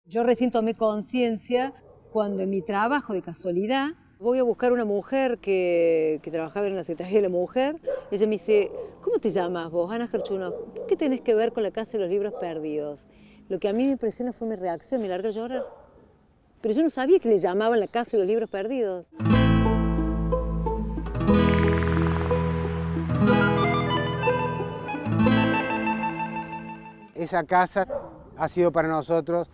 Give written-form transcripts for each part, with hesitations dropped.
Yo recién tomé conciencia cuando en mi trabajo, de casualidad, voy a buscar una mujer que trabajaba en la Secretaría de la Mujer. Ella me dice, ¿cómo te llamas vos, Ana Gerchunov? ¿Qué tenés que ver con la Casa de los Libros Perdidos? Lo que a mí me impresiona fue mi reacción, me largué a llorar. Pero yo no sabía que le llamaban la Casa de los Libros Perdidos. Esa casa ha sido para nosotros,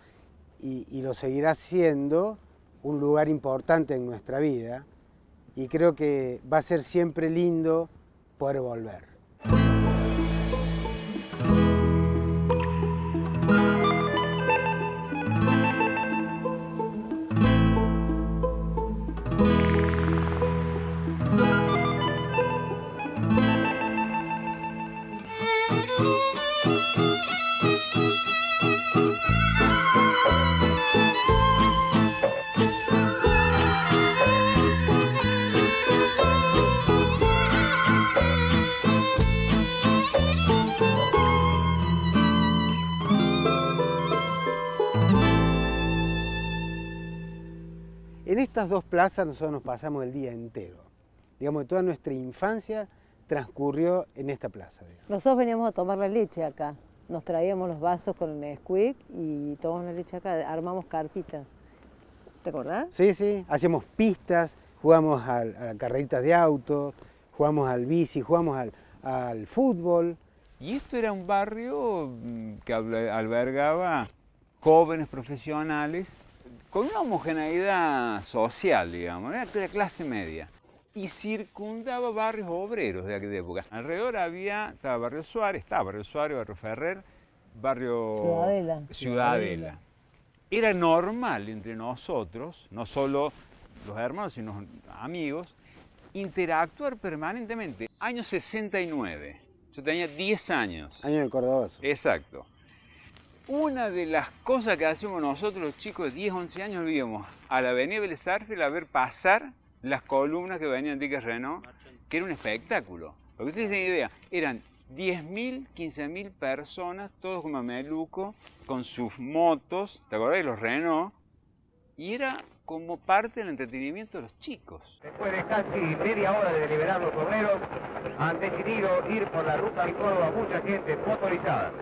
y lo seguirá siendo, un lugar importante en nuestra vida, y creo que va a ser siempre lindo poder volver. En estas dos plazas nosotros nos pasamos el día entero. Digamos, toda nuestra infancia transcurrió en esta plaza. Digamos. Nosotros veníamos a tomar la leche acá. Nos traíamos los vasos con el Nesquik y tomamos la leche acá. Armamos carpitas. ¿Te acordás? Sí, sí. Hacíamos pistas, jugamos a carreritas de autos, jugamos al bici, jugamos al fútbol. Y esto era un barrio que albergaba jóvenes profesionales con una homogeneidad social, digamos, era de clase media. Y circundaba barrios obreros de aquella época. Alrededor estaba Barrio Suárez, Barrio Ferrer, Barrio Ciudadela. Era normal entre nosotros, no solo los hermanos, sino amigos, interactuar permanentemente. Año 69, yo tenía 10 años. Año del Cordobazo. Exacto. Una de las cosas que hacíamos nosotros, los chicos de 10, 11 años, íbamos a la avenida Vélez Sarsfield a ver pasar las columnas que venían de Dickens Renault, que era un espectáculo. Lo que ustedes tienen idea, eran 10.000, 15.000 personas, todos con mameluco, con sus motos, ¿te acordás de los Renault? Y era como parte del entretenimiento de los chicos. Después de casi media hora de deliberar, los obreros han decidido ir por la ruta de Córdoba, mucha gente motorizada.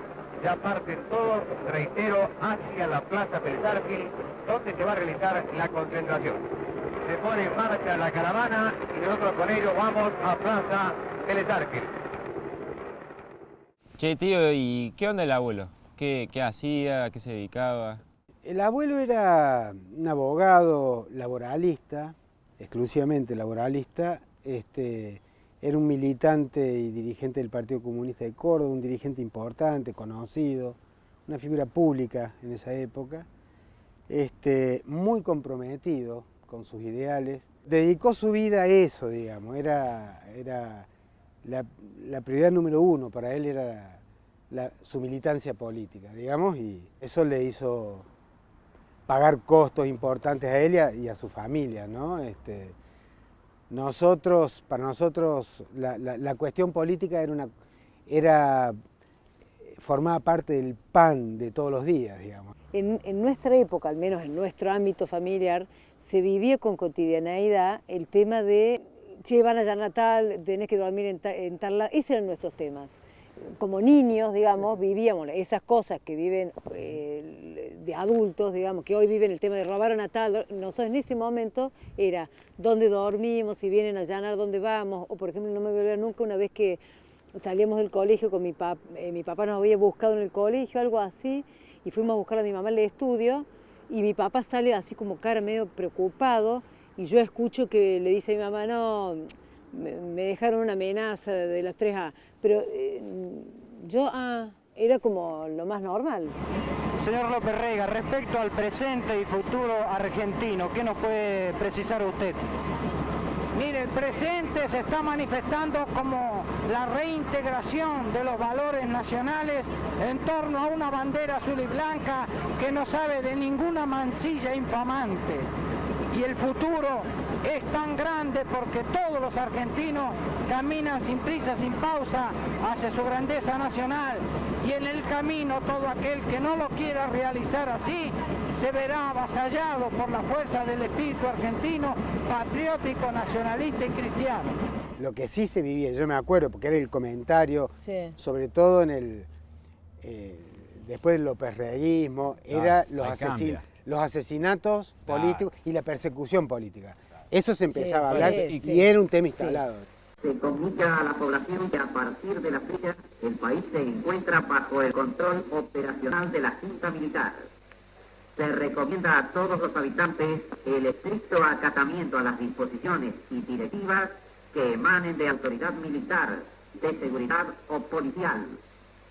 Ya parten todos, reitero, hacia la Plaza Vélez Sarsfield, donde se va a realizar la concentración. Se pone en marcha la caravana y nosotros con ello vamos a Plaza Vélez Sarsfield. Che, tío, ¿y qué onda el abuelo? ¿Qué hacía? ¿A qué se dedicaba? El abuelo era un abogado laboralista, exclusivamente laboralista. Era un militante y dirigente del Partido Comunista de Córdoba, un dirigente importante, conocido, una figura pública en esa época, muy comprometido con sus ideales. Dedicó su vida a eso, digamos, era la prioridad número uno para él, era su militancia política, digamos, y eso le hizo pagar costos importantes a él y a su familia, ¿no? Para nosotros, la cuestión política formaba parte del pan de todos los días, digamos. En nuestra época, al menos en nuestro ámbito familiar, se vivía con cotidianeidad el tema de, che, van allá a Natal, tenés que dormir en tal lado. Esos eran nuestros temas. Como niños, digamos, vivíamos esas cosas que viven de adultos, digamos, que hoy viven el tema de robar a Natal. Nosotros en ese momento era dónde dormimos, si vienen a allanar, dónde vamos. O por ejemplo, no me voy a olvidar nunca una vez que salíamos del colegio con mi papá nos había buscado en el colegio, algo así, y fuimos a buscar a mi mamá al estudio, y mi papá sale así como cara medio preocupado, y yo escucho que le dice a mi mamá, no, me dejaron una amenaza de las 3A, pero era como lo más normal. Señor López Rega, respecto al presente y futuro argentino, ¿qué nos puede precisar usted? Mire, el presente se está manifestando como la reintegración de los valores nacionales en torno a una bandera azul y blanca que no sabe de ninguna mancilla infamante. Y el futuro es tan grande porque todos los argentinos caminan sin prisa, sin pausa, hacia su grandeza nacional. Y en el camino todo aquel que no lo quiera realizar así, se verá avasallado por la fuerza del espíritu argentino, patriótico, nacionalista y cristiano. Lo que sí se vivía, yo me acuerdo, porque era el comentario, Sí. sobre todo en el después del lópez-reyismo, era los asesinatos políticos y la persecución política. Eso se empezaba a hablar y era un tema instalado. Se comunica a la población que a partir de la fecha el país se encuentra bajo el control operacional de la Junta Militar. Se recomienda a todos los habitantes el estricto acatamiento a las disposiciones y directivas que emanen de autoridad militar, de seguridad o policial,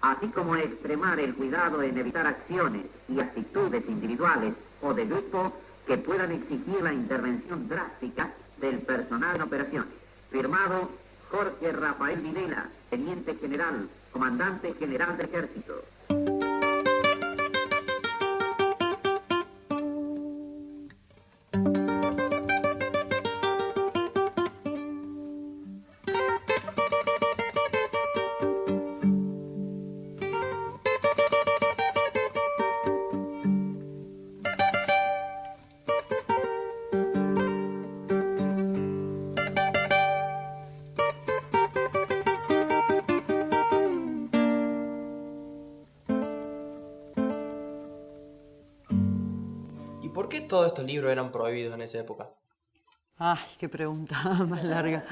así como extremar el cuidado en evitar acciones y actitudes individuales o de grupo que puedan exigir la intervención drástica del personal en operaciones. Firmado Jorge Rafael Videla, Teniente General, Comandante General del Ejército. ¿Por qué todos estos libros eran prohibidos en esa época? Ay, qué pregunta más larga.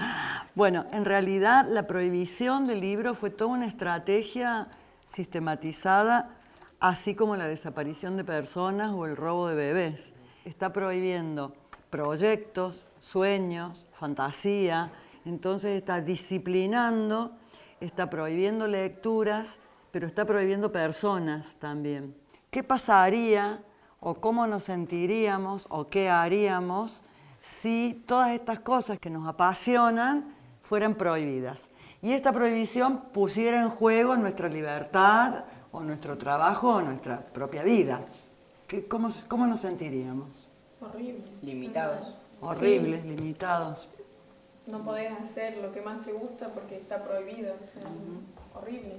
Bueno, en realidad la prohibición del libro fue toda una estrategia sistematizada, así como la desaparición de personas o el robo de bebés. Está prohibiendo proyectos, sueños, fantasía, entonces está disciplinando, está prohibiendo lecturas, pero está prohibiendo personas también. ¿Qué pasaría o cómo nos sentiríamos o qué haríamos si todas estas cosas que nos apasionan fueran prohibidas? Y esta prohibición pusiera en juego nuestra libertad o nuestro trabajo o nuestra propia vida. ¿Cómo nos sentiríamos? Horrible. Limitados. Horribles, sí. Limitados. No podés hacer lo que más te gusta porque está prohibido. O sea, horrible.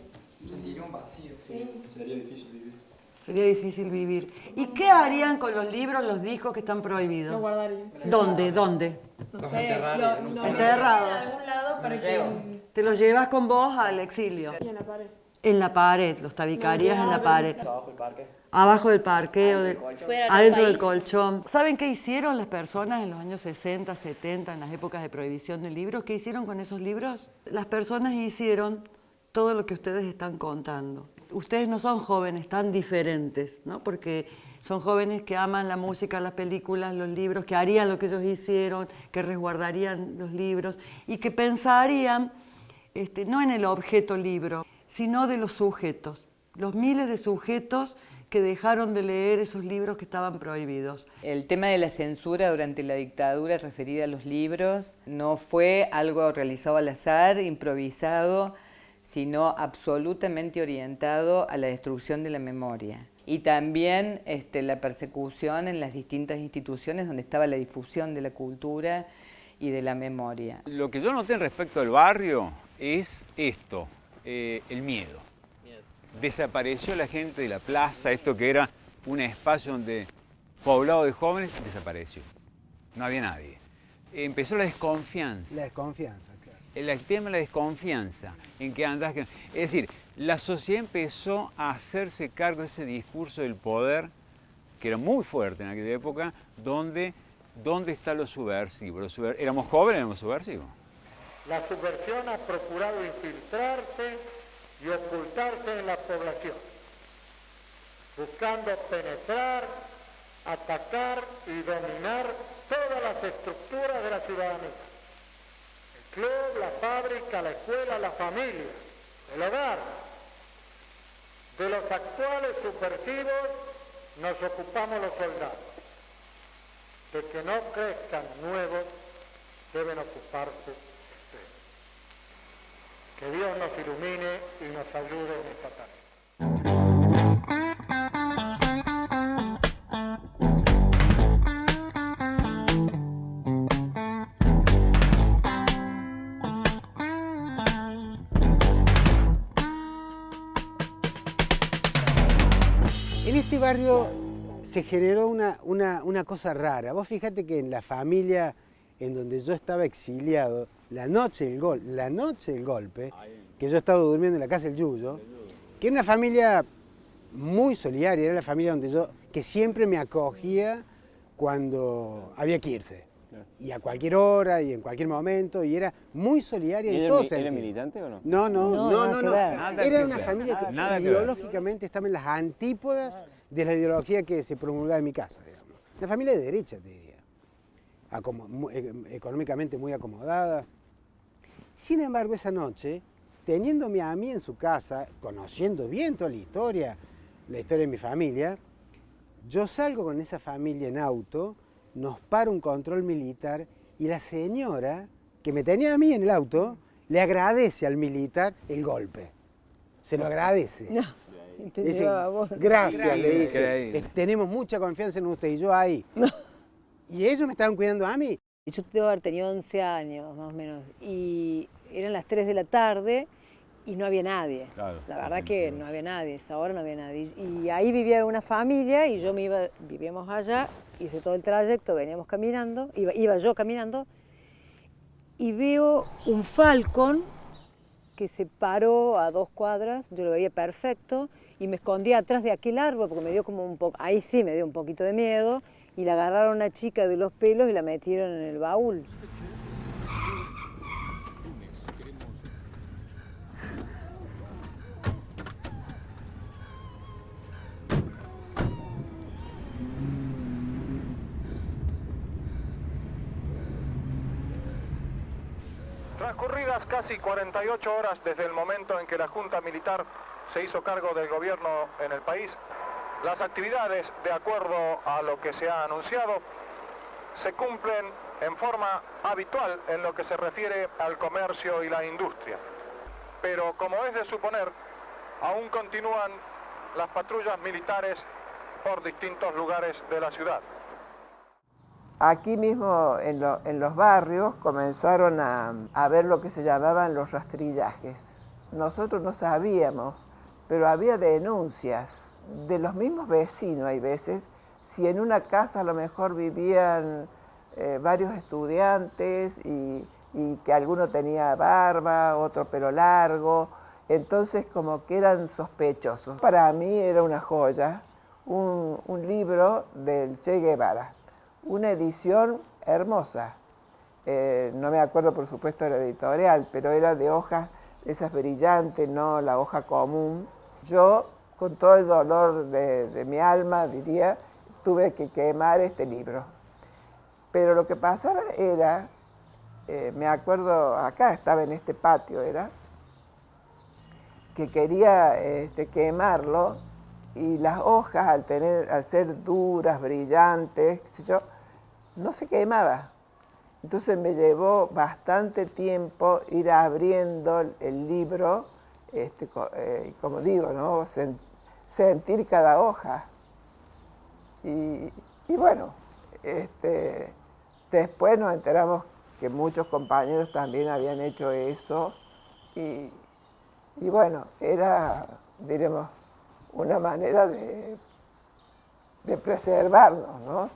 Sentiría un vacío. Sí. Sería difícil vivir. Sería difícil vivir. ¿Y qué harían con los libros, los discos que están prohibidos? Lo guardarían. ¿Dónde? No sé, enterrados. en algún lado para que... Te los llevas con vos al exilio. Y en la pared. En la pared, los tabicarías en la pared. Abajo del parque. Abajo del parqueo, adentro del país. colchón. ¿Saben qué hicieron las personas en los años 60, 70, en las épocas de prohibición de libros? ¿Qué hicieron con esos libros? Las personas hicieron todo lo que ustedes están contando. Ustedes no son jóvenes tan diferentes, ¿no? Porque son jóvenes que aman la música, las películas, los libros, que harían lo que ellos hicieron, que resguardarían los libros y que pensarían no en el objeto libro, sino de los sujetos, los miles de sujetos que dejaron de leer esos libros que estaban prohibidos. El tema de la censura durante la dictadura referida a los libros no fue algo realizado al azar, improvisado, sino absolutamente orientado a la destrucción de la memoria. Y también la persecución en las distintas instituciones donde estaba la difusión de la cultura y de la memoria. Lo que yo noté respecto al barrio es esto, el miedo. Desapareció la gente de la plaza, esto que era un espacio donde poblado de jóvenes, desapareció. No había nadie. Empezó la desconfianza. La desconfianza, claro. El tema de la desconfianza, en que andas... Es decir, la sociedad empezó a hacerse cargo de ese discurso del poder, que era muy fuerte en aquella época, ¿dónde está lo subversivo? Éramos jóvenes, éramos subversivos. La subversión ha procurado infiltrarse y ocultarse en la población, buscando penetrar, atacar y dominar todas las estructuras de la ciudadanía. El club, la fábrica, la escuela, la familia, el hogar. De los actuales subversivos nos ocupamos los soldados. De que no crezcan nuevos, deben ocuparse ustedes. Que Dios nos ilumine y nos ayude en esta tarea. En este barrio se generó una cosa rara. Vos fíjate que en la familia en donde yo estaba exiliado, la noche del golpe, que yo estaba durmiendo en la casa del Yuyo, que era una familia muy solidaria, era la familia donde que siempre me acogía cuando había que irse. Y a cualquier hora y en cualquier momento, y era muy solidaria en todo sentido. ¿Era militante o no? No. Era una familia que ideológicamente estaba en las antípodas de la ideología que se promulgaba en mi casa, digamos. Una familia de derecha, te diría. Económicamente muy acomodada. Sin embargo, esa noche, teniéndome a mí en su casa, conociendo bien toda la historia de mi familia, yo salgo con esa familia en auto, nos para un control militar y la señora, que me tenía a mí en el auto, le agradece al militar el golpe. Se lo agradece. No, dice, gracias, le dice. Tenemos mucha confianza en usted y yo ahí. No. Y ellos me estaban cuidando a mí. Yo debo haber tenido 11 años, más o menos, y eran las 3 de la tarde y no había nadie. Claro, la verdad que no había nadie, esa hora no había nadie. Y ahí vivía una familia y yo vivíamos allá, hice todo el trayecto, veníamos caminando, iba yo caminando, y veo un falcón que se paró a 2 cuadras, yo lo veía perfecto, y me escondí atrás de aquel árbol porque me dio como un poco, ahí sí me dio un poquito de miedo, y la agarraron a una chica de los pelos y la metieron en el baúl. Transcurridas casi 48 horas desde el momento en que la Junta Militar se hizo cargo del gobierno en el país, las actividades, de acuerdo a lo que se ha anunciado, se cumplen en forma habitual en lo que se refiere al comercio y la industria. Pero, como es de suponer, aún continúan las patrullas militares por distintos lugares de la ciudad. Aquí mismo en los barrios comenzaron a ver lo que se llamaban los rastrillajes. Nosotros no sabíamos, pero había denuncias de los mismos vecinos, hay veces, si en una casa a lo mejor vivían varios estudiantes y que alguno tenía barba, otro pelo largo, entonces como que eran sospechosos. Para mí era una joya, un libro del Che Guevara, una edición hermosa. No me acuerdo por supuesto de la editorial, pero era de hojas esas brillantes, no la hoja común. Yo, con todo el dolor de mi alma, diría, tuve que quemar este libro. Pero lo que pasaba era, me acuerdo, acá estaba en este patio, era, que quería quemarlo, y las hojas, al ser duras, brillantes, qué sé yo, no se quemaba. Entonces me llevó bastante tiempo ir abriendo el libro, como digo, ¿no? Sentir cada hoja. Y bueno, después nos enteramos que muchos compañeros también habían hecho eso. Y bueno, era, diremos, una manera de preservarnos, ¿no?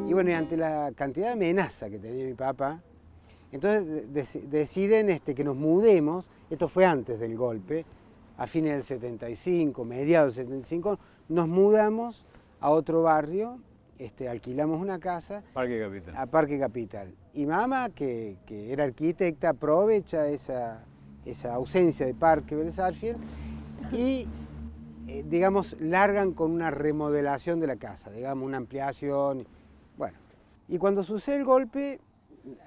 Y bueno, y ante la cantidad de amenaza que tenía mi papá, entonces deciden que nos mudemos. Esto fue antes del golpe, a fines del 75, mediados del 75, nos mudamos a otro barrio, alquilamos una casa. Parque Capital. A Parque Capital. Y mamá, que era arquitecta, aprovecha esa ausencia de Parque Vélez Sarsfield y, digamos, largan con una remodelación de la casa, digamos, una ampliación. Bueno, y cuando sucede el golpe,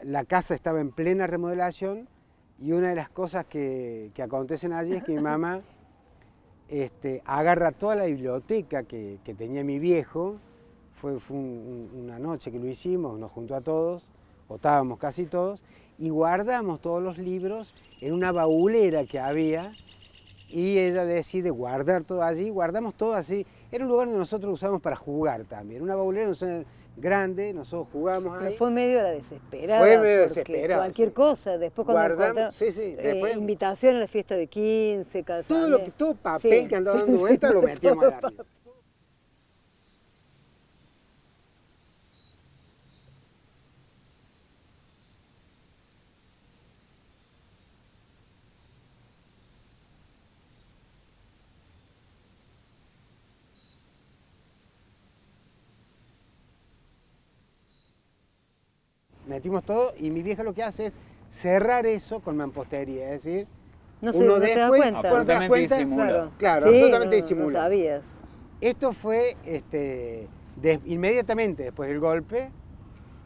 la casa estaba en plena remodelación y una de las cosas que acontecen allí es que mi mamá agarra toda la biblioteca que tenía mi viejo. Fue una noche que lo hicimos, nos juntó a todos, o estábamos casi todos, y guardamos todos los libros en una baulera que había, y ella decide guardar todo allí, guardamos todo así. Era un lugar donde nosotros usábamos para jugar también, una baulera, grande, nosotros jugamos ahí. Pero fue medio a la desesperada. Fue medio porque desesperada. Cualquier cosa, después cuando encontraron después, invitación a la fiesta de 15, todo papel que andaba dando vuelta lo metíamos a darle. Metimos todo y mi vieja lo que hace es cerrar eso con mampostería, es decir, no sé, uno no después, te das cuenta. Absolutamente disimulado. Claro, Sí, absolutamente no disimulado. sabías. Esto fue inmediatamente después del golpe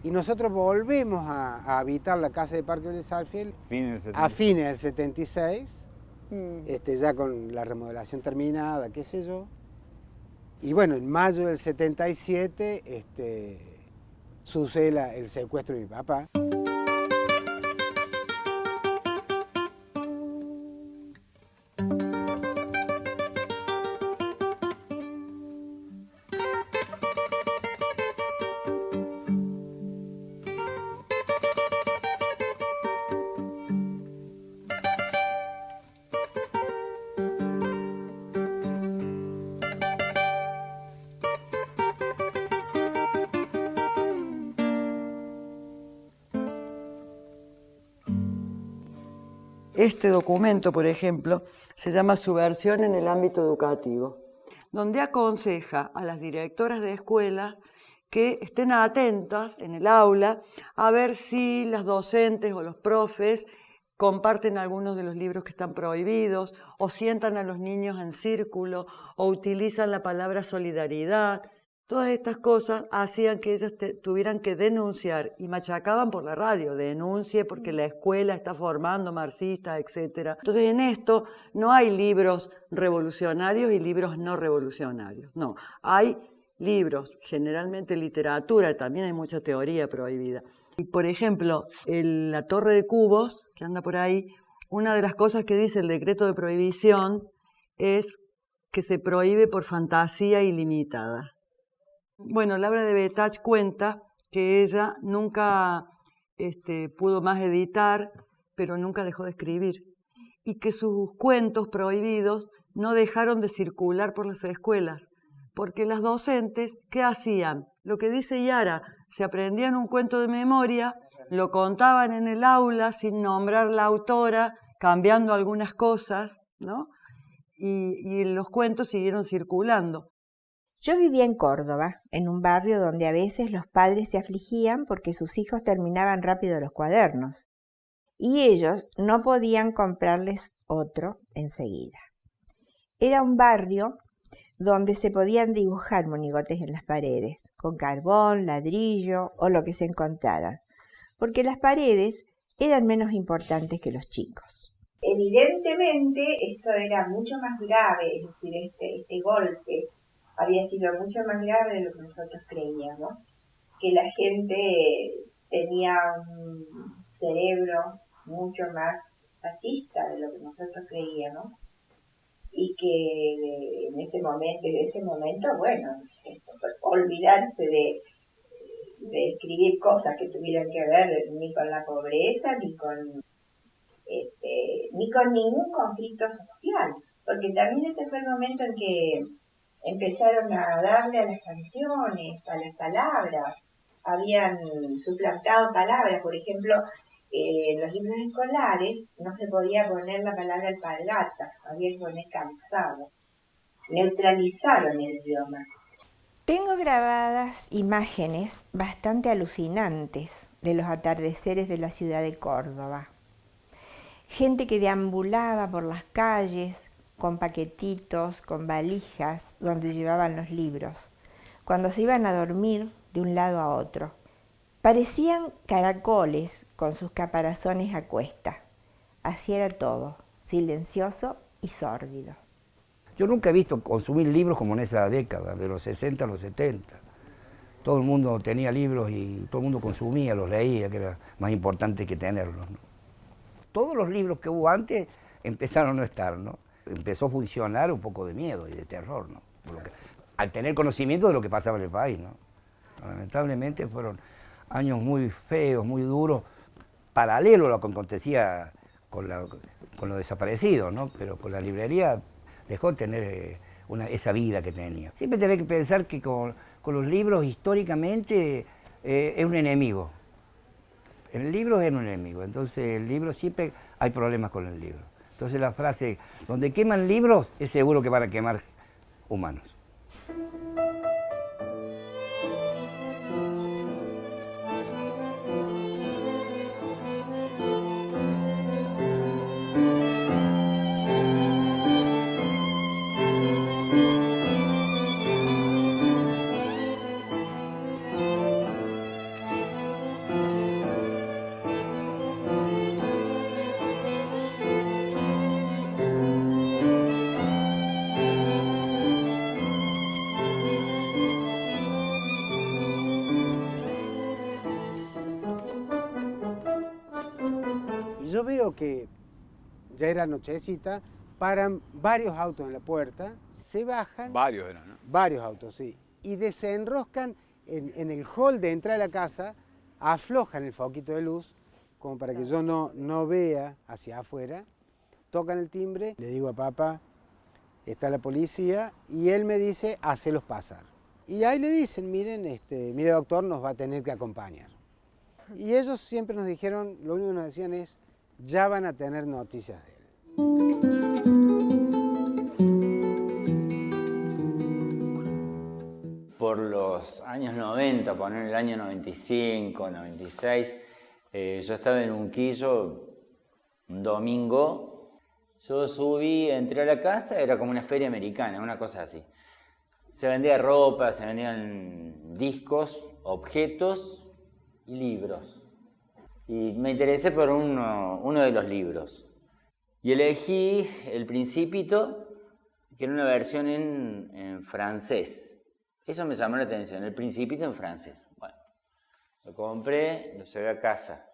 y nosotros volvemos a habitar la casa de Parque Vélez Sarsfield a fines del 76, ya con la remodelación terminada, qué sé yo. Y bueno, en mayo del 77 sucede el secuestro de mi papá. Este documento, por ejemplo, se llama Subversión en el ámbito educativo, donde aconseja a las directoras de escuela que estén atentas en el aula a ver si las docentes o los profes comparten algunos de los libros que están prohibidos, o sientan a los niños en círculo, o utilizan la palabra solidaridad. Todas estas cosas hacían que ellas tuvieran que denunciar y machacaban por la radio, denuncie porque la escuela está formando marxistas, etc. Entonces en esto no hay libros revolucionarios y libros no revolucionarios, no, hay libros, generalmente literatura, también hay mucha teoría prohibida. Y por ejemplo, la Torre de Cubos, que anda por ahí, una de las cosas que dice el decreto de prohibición es que se prohíbe por fantasía ilimitada. Bueno, Laura de Betach cuenta que ella nunca pudo más editar, pero nunca dejó de escribir, y que sus cuentos prohibidos no dejaron de circular por las escuelas, porque las docentes, ¿qué hacían? Lo que dice Yara, se aprendían un cuento de memoria, lo contaban en el aula sin nombrar la autora, cambiando algunas cosas, ¿no? Y los cuentos siguieron circulando. Yo vivía en Córdoba, en un barrio donde a veces los padres se afligían porque sus hijos terminaban rápido los cuadernos, y ellos no podían comprarles otro enseguida. Era un barrio donde se podían dibujar monigotes en las paredes, con carbón, ladrillo o lo que se encontrara, porque las paredes eran menos importantes que los chicos. Evidentemente esto era mucho más grave, es decir, este golpe había sido mucho más grave de lo que nosotros creíamos, que la gente tenía un cerebro mucho más fascista de lo que nosotros creíamos, y que desde ese momento, bueno, olvidarse de escribir cosas que tuvieran que ver ni con la pobreza, ni con ningún conflicto social, porque también ese fue el momento en que empezaron a darle a las canciones, a las palabras, habían suplantado palabras, por ejemplo, en los libros escolares no se podía poner la palabra alpargata, había que poner cansado, neutralizaron el idioma. Tengo grabadas imágenes bastante alucinantes de los atardeceres de la ciudad de Córdoba. Gente que deambulaba por las calles con paquetitos, con valijas donde llevaban los libros, cuando se iban a dormir de un lado a otro. Parecían caracoles con sus caparazones a cuesta. Así era todo, silencioso y sórdido. Yo nunca he visto consumir libros como en esa década, de los 60 a los 70. Todo el mundo tenía libros y todo el mundo consumía, los leía, que era más importante que tenerlos, ¿no? Todos los libros que hubo antes empezaron a no estar, ¿no? Empezó a funcionar un poco de miedo y de terror, ¿no? Al tener conocimiento de lo que pasaba en el país, ¿no? Lamentablemente fueron años muy feos, muy duros, paralelo a lo que acontecía con los desaparecidos, ¿no? Pero con la librería dejó de tener esa vida que tenía. Siempre tenés que pensar que con los libros históricamente es un enemigo. El libro es un enemigo, entonces el libro siempre hay problemas con el libro. Entonces la frase, donde queman libros, es seguro que van a quemar humanos. Yo veo que ya era nochecita, paran varios autos en la puerta, se bajan. Varios eran, ¿no? Varios autos, sí. Y desenroscan en el hall de entrada de la casa, aflojan el foquito de luz, como para que yo no vea hacia afuera. Tocan el timbre, le digo a papá, está la policía, y él me dice, hácelos pasar. Y ahí le dicen, miren, mire doctor, nos va a tener que acompañar. Y ellos siempre nos dijeron, lo único que nos decían es, ya van a tener noticias de él. Por los años 90, poner el año 95, 96, yo estaba en Unquillo un domingo. Yo subí, entré a la casa, era como una feria americana, una cosa así. Se vendía ropa, se vendían discos, objetos y libros. Y me interesé por uno de los libros. Y elegí El Principito, que era una versión en francés. Eso me llamó la atención, El Principito en francés. Bueno, lo compré, lo llevé a casa.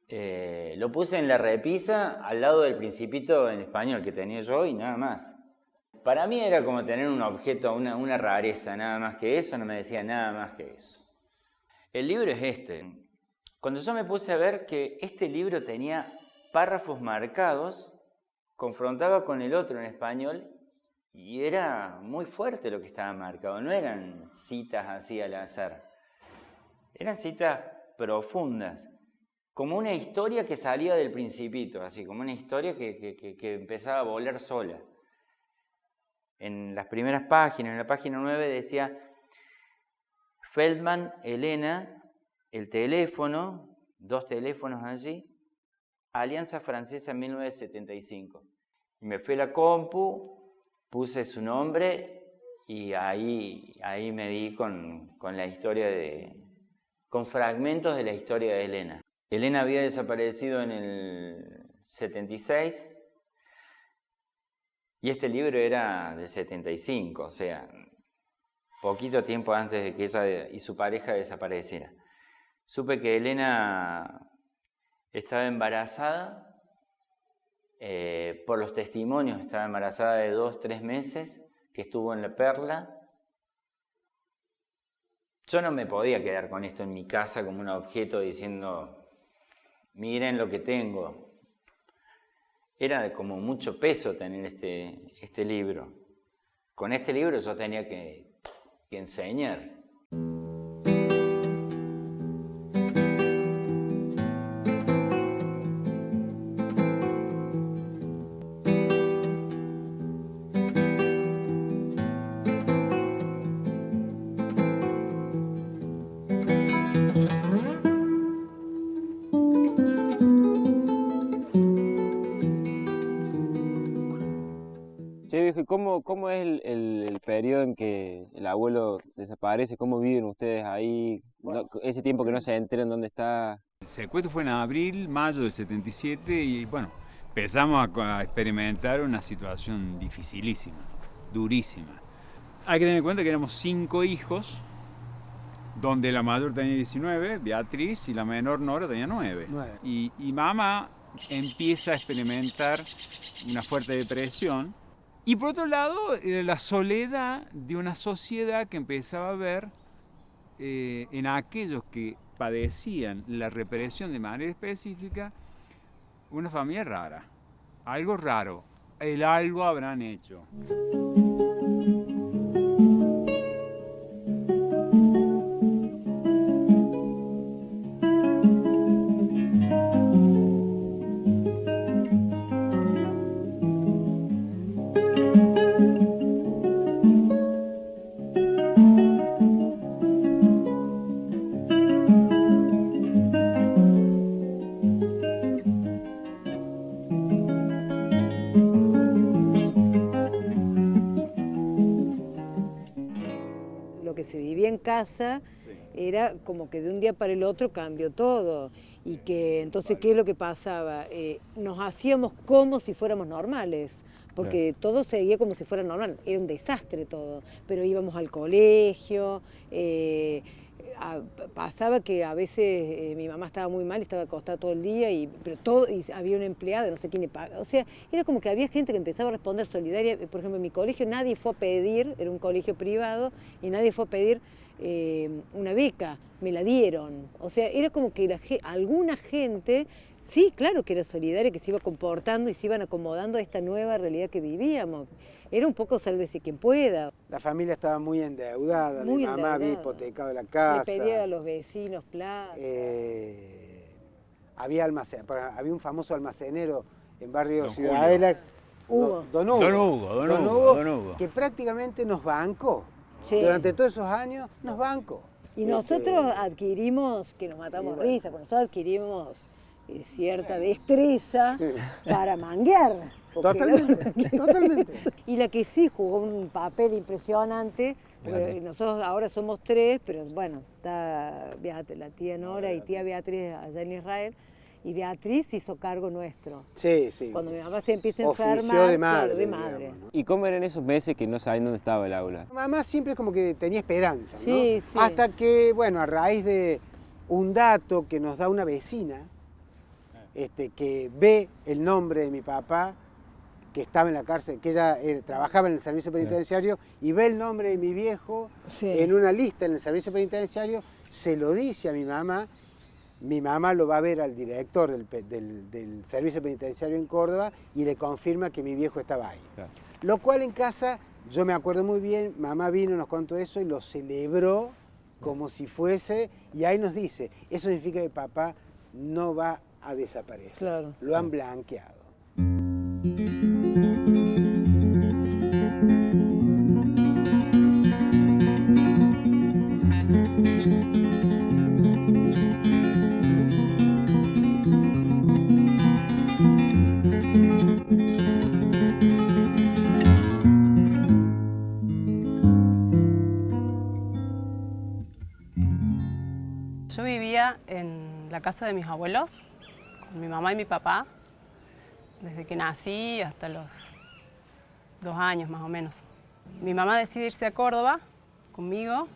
Lo puse en la repisa al lado del Principito en español que tenía yo y nada más. Para mí era como tener un objeto, una rareza, nada más que eso, no me decía nada más que eso. El libro es este. Cuando yo me puse a ver que este libro tenía párrafos marcados, confrontaba con el otro en español y era muy fuerte lo que estaba marcado. No eran citas así al azar, eran citas profundas, como una historia que salía del Principito, así como una historia que empezaba a volar sola. En las primeras páginas, en la página 9 decía Feldman, Elena, el teléfono, 2 teléfonos allí, Alianza Francesa 1975. Y me fui a la compu, puse su nombre y ahí me di con la historia con fragmentos de la historia de Elena. Elena había desaparecido en el 76 y este libro era del 75, o sea, poquito tiempo antes de que ella y su pareja desaparecieran. Supe que Elena estaba embarazada, por los testimonios estaba embarazada de 2-3 meses, que estuvo en La Perla. Yo no me podía quedar con esto en mi casa como un objeto diciendo, miren lo que tengo. Era de como mucho peso tener este libro. Con este libro yo tenía que enseñar. Che, viejo, ¿y cómo es el periodo en que el abuelo desaparece? ¿Cómo viven ustedes ahí? Bueno, ese tiempo que no se enteran dónde está. El secuestro fue en abril, mayo del 77 y bueno, empezamos a experimentar una situación dificilísima, durísima. Hay que tener en cuenta que éramos 5 hijos, donde la mayor tenía 19, Beatriz, y la menor Nora tenía 9. Y mamá empieza a experimentar una fuerte depresión. Y por otro lado, la soledad de una sociedad que empezaba a ver en aquellos que padecían la represión de manera específica, una familia rara, algo raro, el algo habrán hecho. Lo que se vivía en casa era como que de un día para el otro cambió todo. Y que entonces, ¿qué es lo que pasaba? Nos hacíamos como si fuéramos normales, porque todo seguía como si fuera normal. Era un desastre todo, pero íbamos al colegio. Pasaba que a veces mi mamá estaba muy mal y estaba acostada todo el día, y había una empleada, no sé quién le pagaba. O sea, era como que había gente que empezaba a responder solidaria. Por ejemplo, en mi colegio nadie fue a pedir, era un colegio privado, y nadie fue a pedir una beca, me la dieron. O sea, era como que alguna gente, sí, claro que era solidaria, que se iba comportando y se iban acomodando a esta nueva realidad que vivíamos. Era un poco sálvese quien pueda. La familia estaba muy endeudada, Muy mi mamá había endeudada. hipotecado la casa. Le pedía a los vecinos plata. Había un famoso almacenero en barrio Don Ciudadela, Hugo. Don Hugo. Don Hugo. Que prácticamente nos bancó. Sí. Durante todos esos años nos bancó. Y nosotros adquirimos, que nos matamos risa, porque nosotros adquirimos cierta destreza para manguear. Totalmente. Y la que sí jugó un papel impresionante, porque nosotros ahora somos 3, pero bueno, está la tía Nora y tía Beatriz allá en Israel, y Beatriz hizo cargo nuestro. Sí. Cuando mi mamá se empieza a Ofició enfermar, de madre, claro, de digamos, madre. ¿no? ¿Y cómo eran esos meses que no sabían dónde estaba el aula? Mamá siempre como que tenía esperanza, ¿no? Sí. Hasta que, bueno, a raíz de un dato que nos da una vecina, que ve el nombre de mi papá, que estaba en la cárcel, que ella trabajaba en el servicio penitenciario, y ve el nombre de mi viejo en una lista en el servicio penitenciario, se lo dice a mi mamá lo va a ver al director del servicio penitenciario en Córdoba y le confirma que mi viejo estaba ahí. Claro. Lo cual en casa, yo me acuerdo muy bien, mamá vino, nos contó eso y lo celebró como si fuese, y ahí nos dice, eso significa que papá no va a desaparecer. Claro. Lo han blanqueado. Yo vivía en la casa de mis abuelos, con mi mamá y mi papá, desde que nací hasta los 2 años más o menos. Mi mamá decide irse a Córdoba conmigo,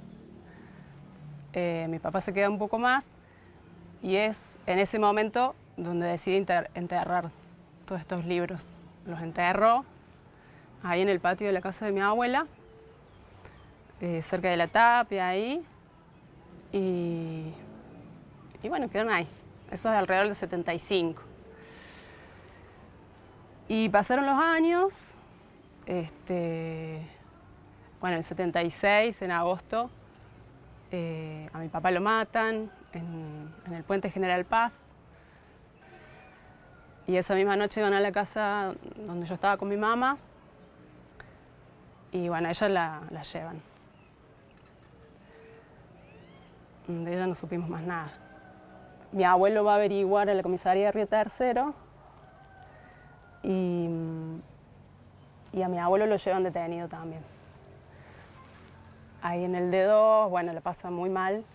mi papá se queda un poco más y es en ese momento donde decide enterrar todos estos libros. Los enterró ahí en el patio de la casa de mi abuela, cerca de la tapia ahí, y bueno, quedaron ahí. Eso es alrededor de 75. Y pasaron los años, bueno, en el 76, en agosto, a mi papá lo matan en el puente General Paz. Y esa misma noche van a la casa donde yo estaba con mi mamá y bueno, ella la llevan. De ella no supimos más nada. Mi abuelo va a averiguar a la comisaría de Río Tercero y a mi abuelo lo llevan detenido también. Ahí en el D2, bueno, le pasa muy mal.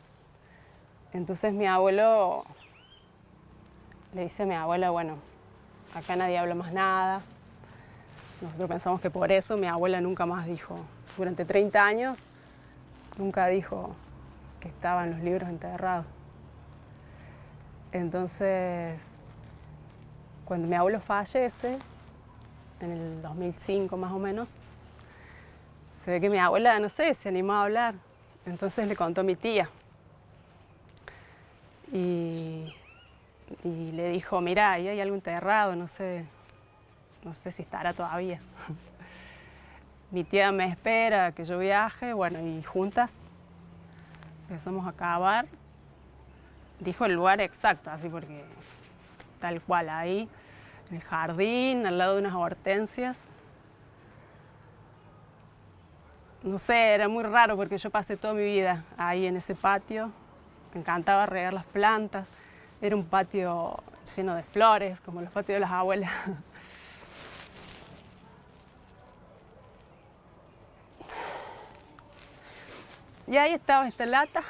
Entonces mi abuelo le dice a mi abuela, bueno, acá nadie habla más nada. Nosotros pensamos que por eso mi abuela nunca más dijo, durante 30 años, nunca dijo que estaban los libros enterrados. Entonces, cuando mi abuelo fallece, en el 2005 más o menos, se ve que mi abuela, no sé, se animó a hablar. Entonces le contó a mi tía. Y le dijo, mirá, ahí hay algo enterrado, no sé si estará todavía. Mi tía me espera que yo viaje, bueno, y juntas empezamos a cavar. Dijo el lugar exacto, así porque tal cual, ahí, en el jardín, al lado de unas hortensias. No sé, era muy raro porque yo pasé toda mi vida ahí en ese patio. Me encantaba regar las plantas. Era un patio lleno de flores, como los patios de las abuelas. Y ahí estaba esta lata,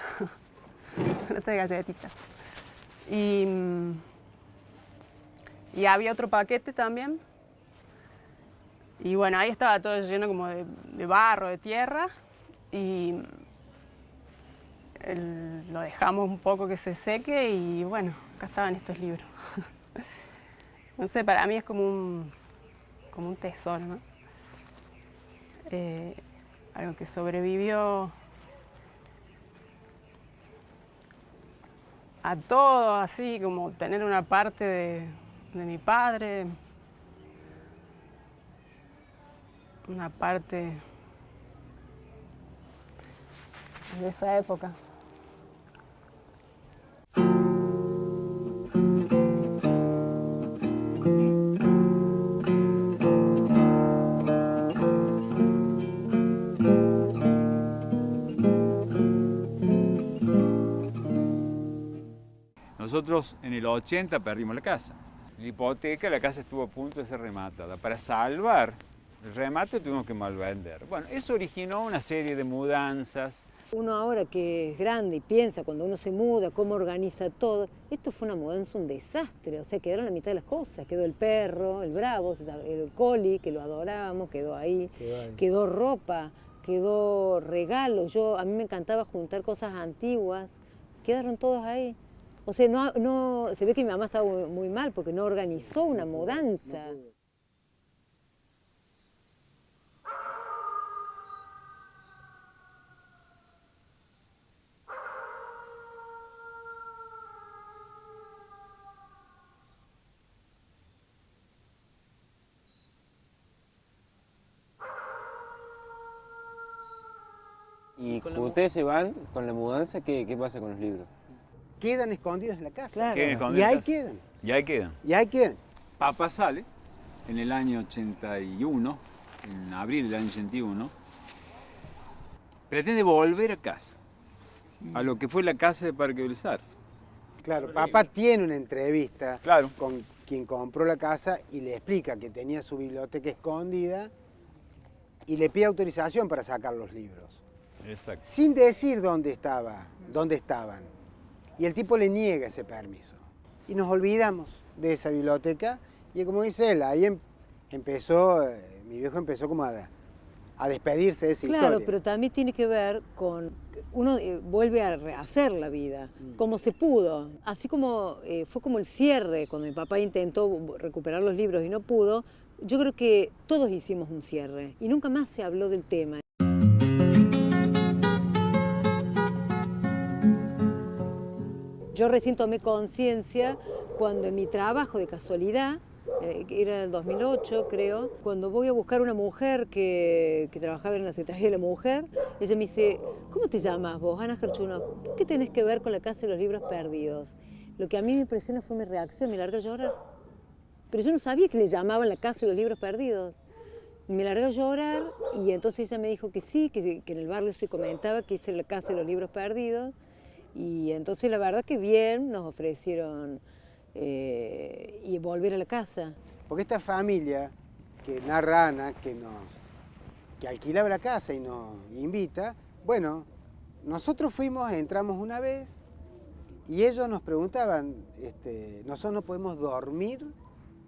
lata de galletitas. Y había otro paquete también. Y bueno, ahí estaba todo lleno como de barro, de tierra. Y lo dejamos un poco que se seque y bueno, acá estaban estos libros. No sé, para mí es como un tesoro, ¿no? Algo que sobrevivió a todo, así como tener una parte de mi padre, una parte de esa época. Nosotros en el 80 perdimos la casa. La hipoteca, la casa estuvo a punto de ser rematada. Para salvar el remate tuvimos que malvender. Bueno, eso originó una serie de mudanzas. Uno ahora que es grande y piensa cuando uno se muda, cómo organiza todo, esto fue una mudanza, un desastre, o sea, quedaron la mitad de las cosas, quedó el perro, el Bravo, o sea, el Coli, que lo adorábamos, quedó ahí, quedó ropa, quedó regalos, a mí me encantaba juntar cosas antiguas, quedaron todos ahí. O sea, se ve que mi mamá estaba muy mal porque no organizó una mudanza. Y cuando ustedes se van con la mudanza, ¿qué pasa con los libros? Quedan escondidos en la casa. Claro. Y ahí quedan. Y ahí quedan. Y ahí quedan. Papá sale en el año 81, en abril del año 81, pretende volver a casa, a lo que fue la casa de Parque Belzar. Claro, papá tiene una entrevista con quien compró la casa y le explica que tenía su biblioteca escondida y le pide autorización para sacar los libros. Exacto. Sin decir dónde estaban. Y el tipo le niega ese permiso. Y nos olvidamos de esa biblioteca y como dice él, ahí empezó, mi viejo empezó como a despedirse de esa historia. Claro, pero también tiene que ver con, uno vuelve a rehacer la vida, como se pudo. Así como fue como el cierre, cuando mi papá intentó recuperar los libros y no pudo, yo creo que todos hicimos un cierre y nunca más se habló del tema. Yo recién tomé conciencia cuando en mi trabajo de casualidad, era el 2008 creo, cuando voy a buscar una mujer que trabajaba en la Secretaría de la Mujer, ella me dice, ¿cómo te llamas vos, Ana Gerchunov? ¿Qué tenés que ver con la Casa de los Libros Perdidos? Lo que a mí me impresionó fue mi reacción, me largué a llorar. Pero yo no sabía que le llamaban la Casa de los Libros Perdidos. Me largué a llorar y entonces ella me dijo que sí, que en el barrio se comentaba que hice la Casa de los Libros Perdidos. Y entonces la verdad que bien nos ofrecieron y volver a la casa. Porque esta familia que narra Ana, que alquilaba la casa y nos invita, bueno, nosotros entramos una vez y ellos nos preguntaban, nosotros no podemos dormir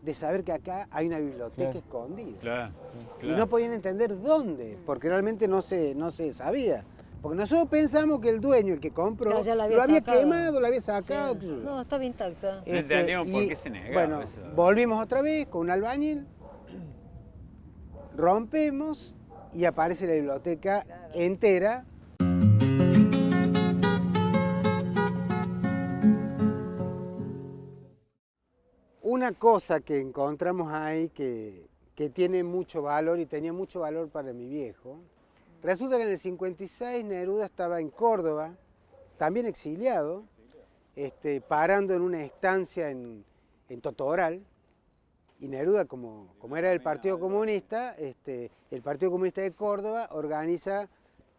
de saber que acá hay una biblioteca escondida. Claro. Y no podían entender dónde, porque realmente no se sabía. Porque nosotros pensamos que el dueño, el que compró, lo había quemado, lo había sacado. Sí. No, estaba intacta. No entendíamos por qué se negaba. Bueno, volvimos otra vez con un albañil, rompemos y aparece la biblioteca entera. una cosa que encontramos ahí que tiene mucho valor y tenía mucho valor para mi viejo. Resulta que en el 56 Neruda estaba en Córdoba, también exiliado, parando en una estancia en Totoral, y Neruda, como era del Partido Comunista, el Partido Comunista de Córdoba organiza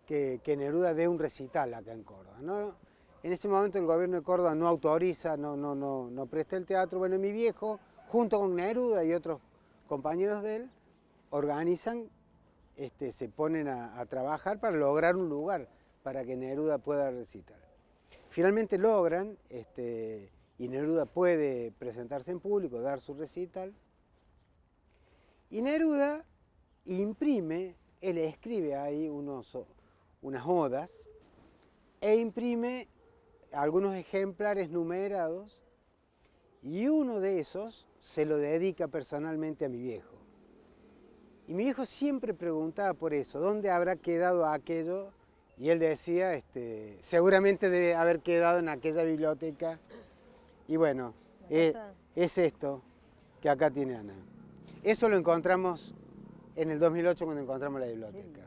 que Neruda dé un recital acá en Córdoba, ¿no? En ese momento el gobierno de Córdoba no autoriza, no presta el teatro. Bueno, mi viejo, junto con Neruda y otros compañeros de él, organizan, se ponen a trabajar para lograr un lugar para que Neruda pueda recitar. Finalmente logran, y Neruda puede presentarse en público, dar su recital. Y Neruda imprime, él escribe ahí unas odas, e imprime algunos ejemplares numerados, y uno de esos se lo dedica personalmente a mi viejo. Y mi viejo siempre preguntaba por eso, ¿dónde habrá quedado aquello? Y él decía, seguramente debe haber quedado en aquella biblioteca. Y bueno, es esto que acá tiene Ana. Eso lo encontramos en el 2008 cuando encontramos la biblioteca,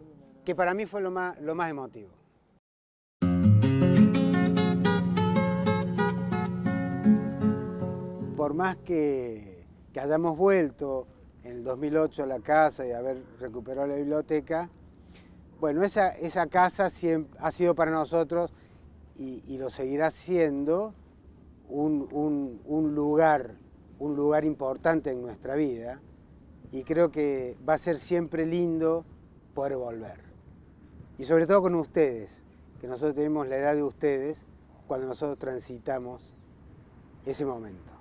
que para mí fue lo más emotivo. Por más que hayamos vuelto en el 2008 a la casa y haber recuperado la biblioteca, bueno, esa casa siempre ha sido para nosotros y lo seguirá siendo un lugar importante en nuestra vida, y creo que va a ser siempre lindo poder volver. Y sobre todo con ustedes, que nosotros tenemos la edad de ustedes cuando nosotros transitamos ese momento.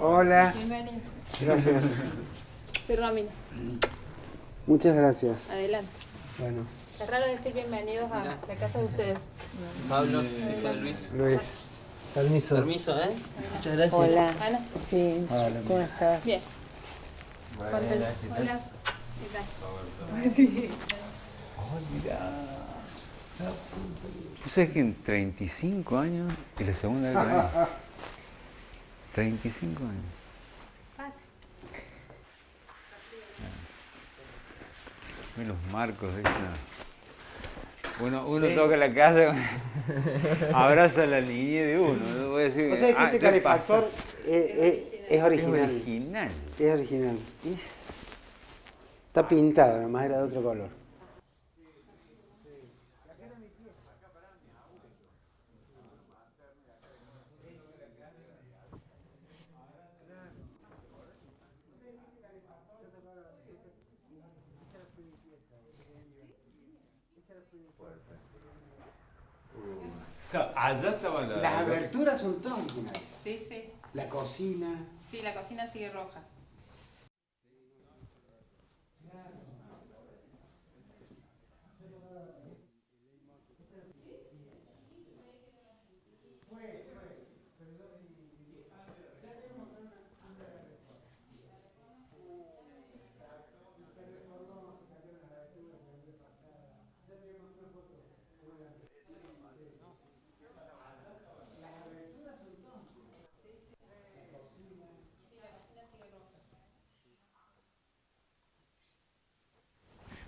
Hola. Bienvenido. Gracias. Soy Romina. Muchas gracias. Adelante. Bueno. Es raro decir bienvenidos a la casa de ustedes. Pablo, hijo de Luis. Luis. Permiso. Permiso, ¿eh? Muchas gracias. Hola. Ana. Sí, Hola. ¿cómo estás? Bien. Bueno, Hola. ¿Qué tal? Sí. Mirá. ¿Tú sabes que en 35 años es la segunda vez que vengo? 35 años. Ven los marcos de esta. Uno toca la casa, abraza la niñez de uno. ¿No? Voy a decir, O sea que este calefactor es original. Es original. Es original. Está pintado, nomás era de otro color. Allá estaba Las aberturas son todas originales. Sí, sí. La cocina. Sí, la cocina sigue roja.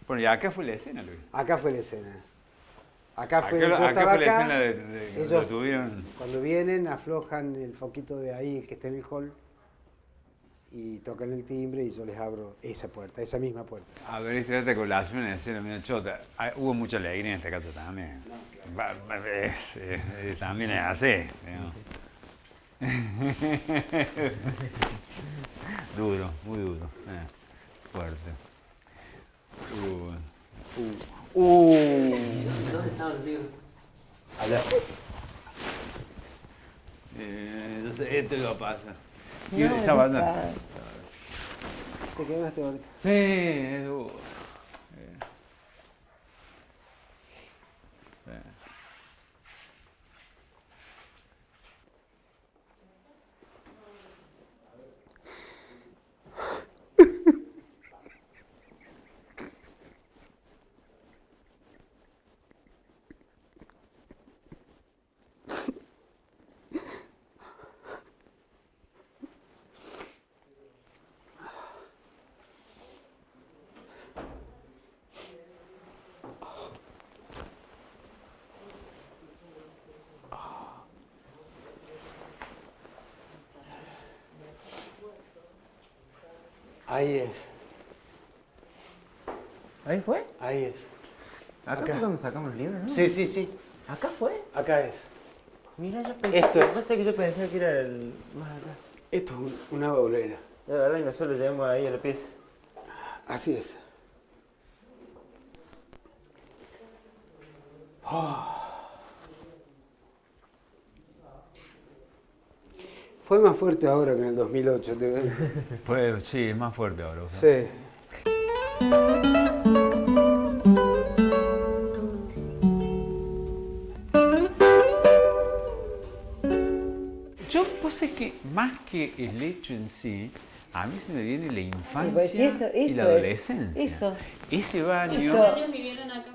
Bueno, y acá fue la escena, Luis. Acá fue la escena. Acá fue Acá la fue la acá. escena de Ellos, lo tuvieron. cuando vienen, aflojan el foquito de ahí, el que está en el hall, y tocan el timbre y yo les abro esa puerta, esa misma puerta. A ver, esta colación en escena, mira, chota. Hubo mucha alegría en esta casa también. También es así. Duro, muy duro. Fuerte. ¿Dónde estaban los libros? Allá. Entonces, esto lo pasa. No, Estaba no andando. está. ¿Te quedaste ahorita? Sí, es duro. Ahí es. ¿Ahí fue? Ahí es. ¿Acá fue cuando sacamos los libros, no? Sí, sí, sí. ¿Acá fue? Acá es. Mira, yo pensé, Esto es. no sé que yo pensé que era el más acá. Esto es una bolera. La verdad, y nosotros lo llevamos ahí a la pieza. Así es. Oh. Fue más fuerte ahora que en el 2008. Pues sí, es más fuerte ahora. Sí. Yo, pues es que más que el hecho en sí, a mí se me viene la infancia y la adolescencia. Eso. Ese baño. ¿Cuántos años vivieron acá?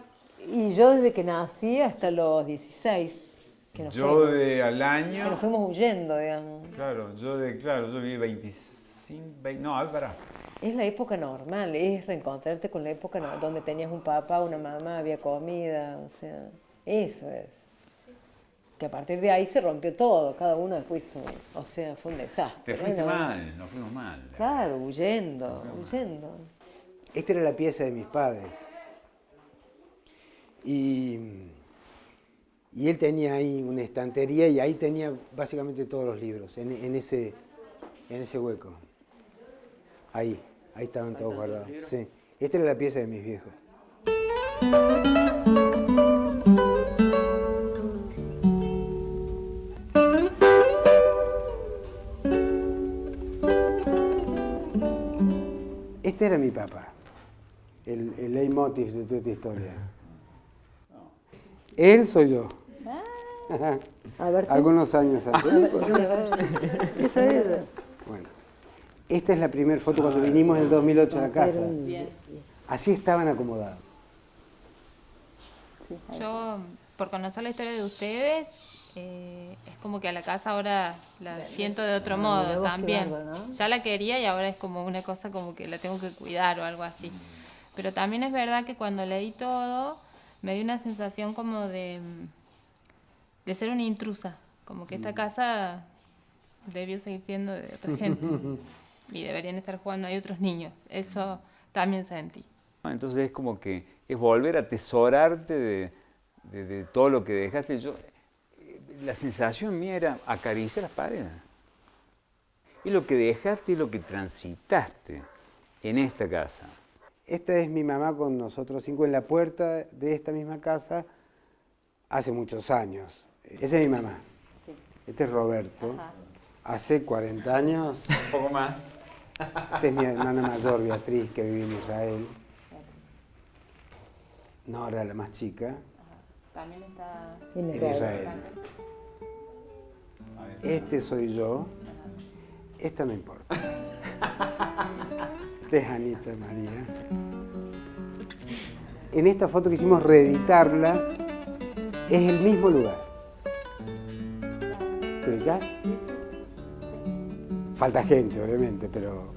Y yo desde que nací hasta los 16. Que nos Yo fuimos, al año. que nos fuimos huyendo, digamos. Claro, yo viví 25, no, Álvaro. Es la época normal, es reencontrarte con la época donde tenías un papá, una mamá, había comida, o sea, eso es. Que a partir de ahí se rompió todo, cada uno después hizo, o sea, fue un desastre. Te fuiste mal, nos fuimos mal. Claro, huyendo. Esta era la pieza de mis padres. Y él tenía ahí una estantería y ahí tenía básicamente todos los libros, en ese hueco. Ahí estaban todos guardados. Sí. Esta era la pieza de mis viejos. Este era mi papá, el leitmotiv de toda esta historia. Él soy yo. A ver, algunos años antes. Esa era. Bueno, esta es la primera foto cuando vinimos en el 2008 a la casa. Así estaban acomodados. Yo, por conocer la historia de ustedes, es como que a la casa ahora la siento de otro modo también. Ya la quería y ahora es como una cosa como que la tengo que cuidar o algo así. Pero también es verdad que cuando leí todo, me dio una sensación como de ser una intrusa. Como que esta casa debió seguir siendo de otra gente. Y deberían estar jugando ahí otros niños. Eso también sentí. Entonces es como que es volver a atesorarte de todo lo que dejaste. La sensación mía era acariciar las paredes. Y lo que dejaste y lo que transitaste en esta casa. Esta es mi mamá con nosotros 5 en la puerta de esta misma casa hace muchos años. Esa es mi mamá. Este es Roberto. Hace 40 años. Un poco más. Esta es mi hermana mayor, Beatriz, que vive en Israel. Nora, la más chica. También está en Israel. Este soy yo. Esta no importa. Esta es Anita María. En esta foto quisimos reeditarla. Es el mismo lugar. ¿Te ubicás? Falta gente, obviamente, pero